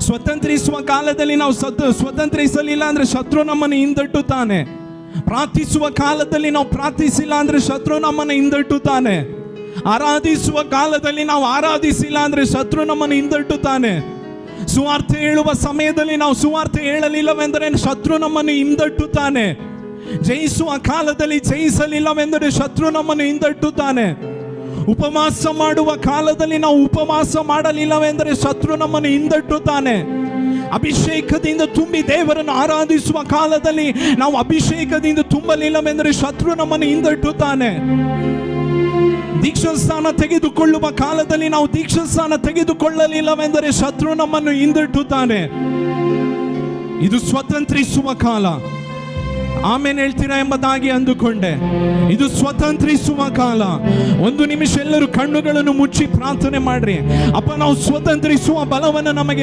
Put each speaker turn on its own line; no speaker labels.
ಸ್ವತಂತ್ರಿಸುವ ಕಾಲದಲ್ಲಿ ನಾವು ಸ್ವತಂತ್ರಿಸಲಿಲ್ಲ ಅಂದ್ರೆ ಶತ್ರು ನಮ್ಮನ್ನು ಹಿಂದಟ್ಟುತ್ತಾನೆ. ಪ್ರಾರ್ಥಿಸುವ ಕಾಲದಲ್ಲಿ ನಾವು ಪ್ರಾರ್ಥಿಸಿಲ್ಲ ಅಂದ್ರೆ ಶತ್ರು ನಮ್ಮನ್ನು ಹಿಂದಟ್ಟುತ್ತಾನೆ. ಆರಾಧಿಸುವ ಕಾಲದಲ್ಲಿ ನಾವು ಆರಾಧಿಸಿಲ್ಲ ಅಂದ್ರೆ ಶತ್ರು ನಮ್ಮನ್ನು ಹಿಂದಟ್ಟುತ್ತಾನೆ. ಸುವಾರ್ತೆ ಹೇಳುವ ಸಮಯದಲ್ಲಿ ನಾವು ಸುವಾರ್ತೆ ಹೇಳಲಿಲ್ಲವೆಂದರೆ ಶತ್ರು ನಮ್ಮನ್ನು ಹಿಂದಟ್ಟುತ್ತಾನೆ. ಜಯಿಸುವ ಕಾಲದಲ್ಲಿ ಜಯಿಸಲಿಲ್ಲವೆಂದರೆ ಶತ್ರು ನಮ್ಮನ್ನು ಹಿಂದಟ್ಟುತ್ತಾನೆ. ಉಪವಾಸ ಮಾಡುವ ಕಾಲದಲ್ಲಿ ನಾವು ಉಪವಾಸ ಮಾಡಲಿಲ್ಲವೆಂದರೆ ಶತ್ರು ನಮ್ಮನ್ನು ಹಿಂದಟ್ಟುತ್ತಾನೆ. ಅಭಿಷೇಕದಿಂದ ತುಂಬಿ ದೇವರನ್ನು ಆರಾಧಿಸುವ ಕಾಲದಲ್ಲಿ ನಾವು ಅಭಿಷೇಕದಿಂದ ತುಂಬಲಿಲ್ಲವೆಂದರೆ ಶತ್ರು ನಮ್ಮನ್ನು ಹಿಂದಟ್ಟುತ್ತಾನೆ. ದೀಕ್ಷಾಸ್ಥಾನ ತೆಗೆದುಕೊಳ್ಳುವ ಕಾಲದಲ್ಲಿ ನಾವು ದೀಕ್ಷಾಸ್ಥಾನ ತೆಗೆದುಕೊಳ್ಳಲಿಲ್ಲವೆಂದರೆ ಶತ್ರು ನಮ್ಮನ್ನು ಹಿಂದಟ್ಟುತ್ತಾನೆ. ಇದು ಸ್ವತಂತ್ರಿಸುವ ಕಾಲ. ಆಮೇಲೆ ಹೇಳ್ತೀರಾ ಎಂಬುದಾಗಿ ಅಂದುಕೊಂಡೆ. ಇದು ಸ್ವತಂತ್ರಿಸುವ ಕಾಲ. ಒಂದು ನಿಮಿಷ ಎಲ್ಲರೂ ಕಣ್ಣುಗಳನ್ನು ಮುಚ್ಚಿ ಪ್ರಾರ್ಥನೆ ಮಾಡ್ರಿ. ಅಪ್ಪ, ನಾವು ಸ್ವತಂತ್ರಿಸುವ ಬಲವನ್ನು ನಮಗೆ